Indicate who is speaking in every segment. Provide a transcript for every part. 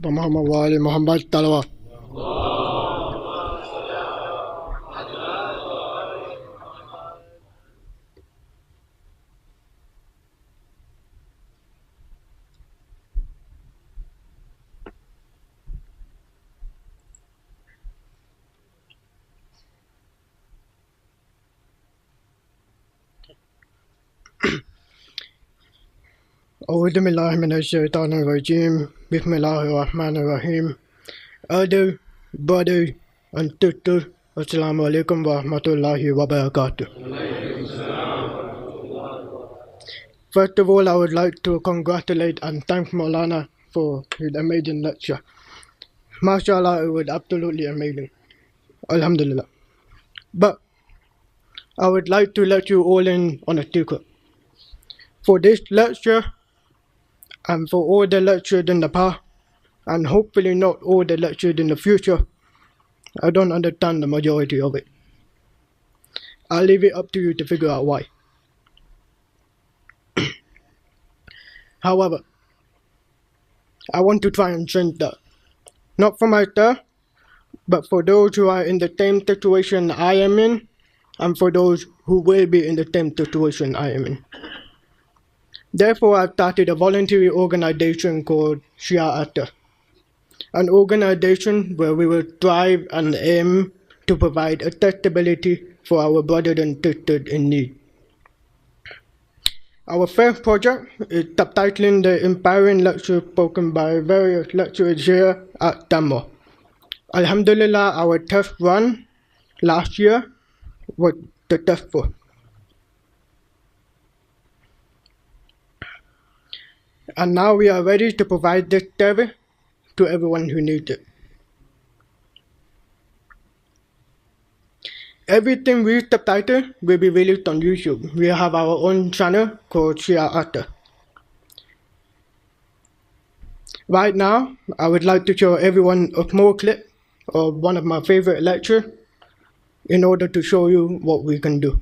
Speaker 1: Muhammad wa ali Muhammad talawat. أعوذ بالله من الشيطان الرجيم. بسم الله الرحمن الرحيم. Elder, brother, and sister, Assalamu alaikum wa rahmatullahi wa barakatuh. First of all, I would like to congratulate and thank Maulana for his amazing lecture. MashaAllah, it was absolutely amazing. Alhamdulillah. But I would like to let you all in on a secret. For this lecture, and for all the lectures in the past, and hopefully not all the lectures in the future, I don't understand the majority of it. I'll leave it up to you to figure out why. However, I want to try and change that. Not for myself, but for those who are in the same situation I am in, and for those who will be in the same situation I am in. Therefore, I started a voluntary organization called Shia, an organization where we will strive and aim to provide accessibility for our brothers and sisters in need. Our first project is subtitling the inspiring lecture spoken by various lecturers here at Stanmore. Alhamdulillah, our test run last year was successful. And now we are ready to provide this service to everyone who needs it. Everything we subtitle will be released on YouTube. We have our own channel called Shia. Right now, I would like to show everyone a small clip of one of my favorite lectures in order to show you what we can do.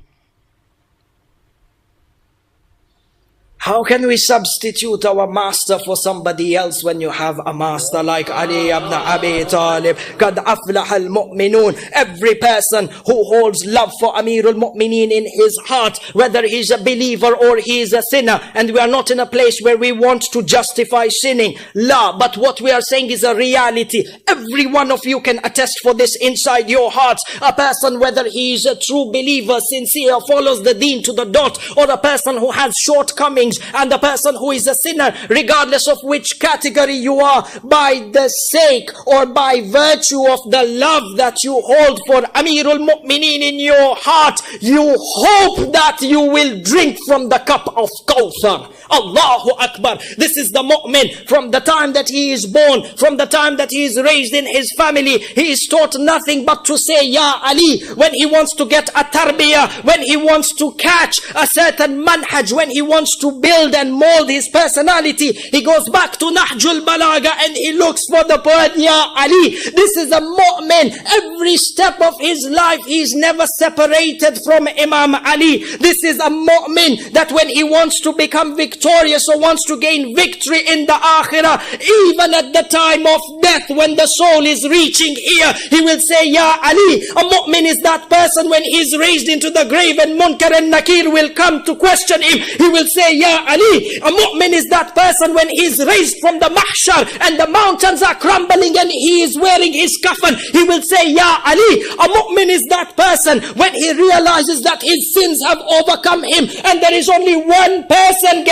Speaker 2: How can we substitute our master for somebody else when you have a master like Ali ibn Abi Talib? قَدْ أَفْلَحَ الْمُؤْمِنُونَ. Every person who holds love for Amirul Mu'mineen in his heart, whether he's a believer or he is a sinner, and we are not in a place where we want to justify sinning. La, but what we are saying is a reality. Every one of you can attest for this inside your hearts. A person, whether he is a true believer, sincere, follows the deen to the dot, or a person who has shortcomings, and the person who is a sinner, regardless of which category you are, by the sake or by virtue of the love that you hold for Amirul Mu'mineen in your heart, you hope that you will drink from the cup of Kawthar. Allahu Akbar. This is the mu'min. From the time that he is born, from the time that he is raised in his family, he is taught nothing but to say Ya Ali. When he wants to get a tarbiyah, when he wants to catch a certain manhaj, when he wants to build and mold his personality, he goes back to Nahjul Balaga and he looks for the word Ya Ali. This is a mu'min. Every step of his life he is never separated from Imam Ali. This is a mu'min that when he wants to become victorious or wants to gain victory in the akhirah, even at the time of death, when the soul is reaching here, he will say Ya Ali. A mu'min is that person when he is raised into the grave and Munkar and Nakir will come to question him, he will say Ya Ali. A mu'min is that person when he is raised from the mahshar and the mountains are crumbling and he is wearing his kafan, he will say Ya Ali. A mu'min is that person when he realizes that his sins have overcome him and there is only one person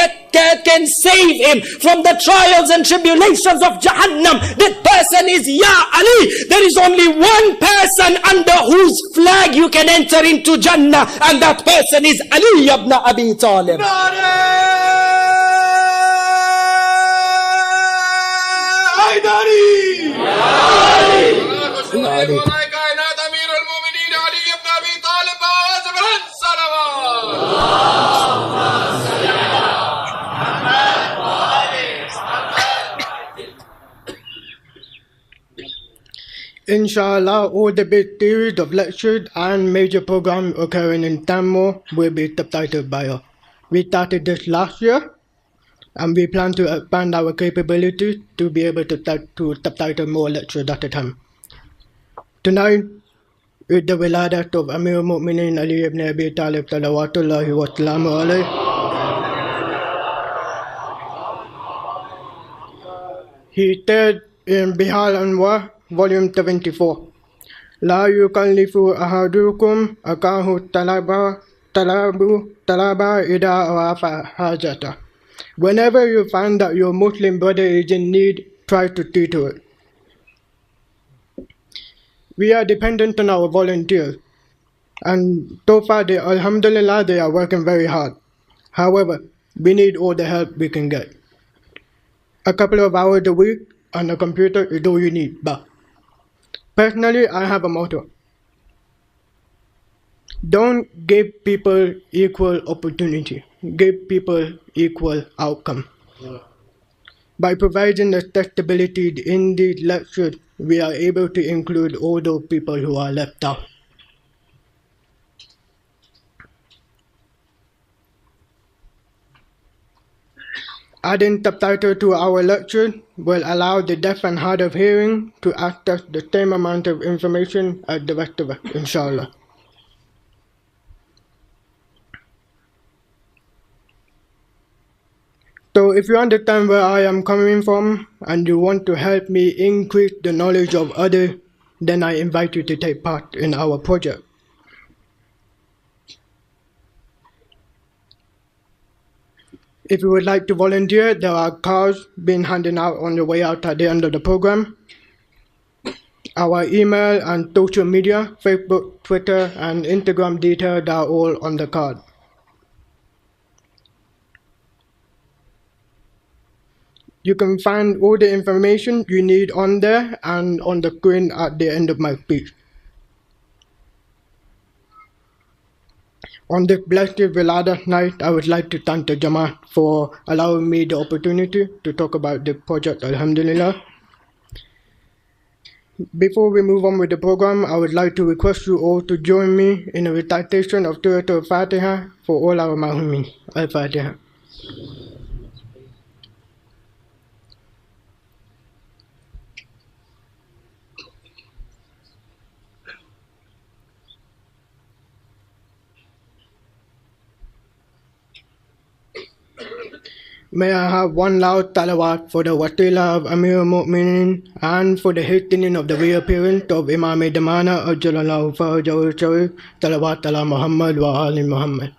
Speaker 2: can save him from the trials and tribulations of Jahannam. That person is Ya Ali. There is only one person under whose flag you can enter into Jannah, and that person is Ali ibn Abi Talib.
Speaker 1: Inshallah, all the big series of lectures and major programs occurring in Stanmore will be subtitled by us. We started this last year, and we plan to expand our capability to be able to subtitle more lectures at a time. Tonight, with the Wiladat of Amir al-Mu'minin Ali ibn Abi Talib salawatullahi wa salamu alayhi, he said in Bihal Anwar, volume 74, La yukallifu ahadukum akahu talaba ida arafa hajata. Whenever you find that your Muslim brother is in need, try to tutor it. We are dependent on our volunteers, and so far, alhamdulillah, they are working very hard. However, we need all the help we can get. A couple of hours a week on a computer is all you need, but personally, I have a motto. Don't give people equal opportunity. Give people equal outcome. Yeah. By providing accessibility in these lectures, we are able to include all those people who are left out. Adding subtitles to our lecture will allow the deaf and hard of hearing to access the same amount of information as the rest of us, inshallah. So if you understand where I am coming from and you want to help me increase the knowledge of others, then I invite you to take part in our project. If you would like to volunteer, there are cards being handed out on the way out at the end of the program. Our email and social media, Facebook, Twitter, and Instagram details are all on the card. You can find all the information you need on there and on the screen at the end of my speech. On this blessed Wiladat night, I would like to thank the Jamaat for allowing me the opportunity to talk about the project, alhamdulillah. Before we move on with the program, I would like to request you all to join me in a recitation of Surah Al-Fatiha for all our Mahumeen. Al-Fatiha. May I have one loud talawat for the wasila of Amir al-Mu'minin and for the hastening of the reappearance of Imam Damana Ajjalallahu Farajahu Sharif, talawat ala Muhammad wa ali Muhammad.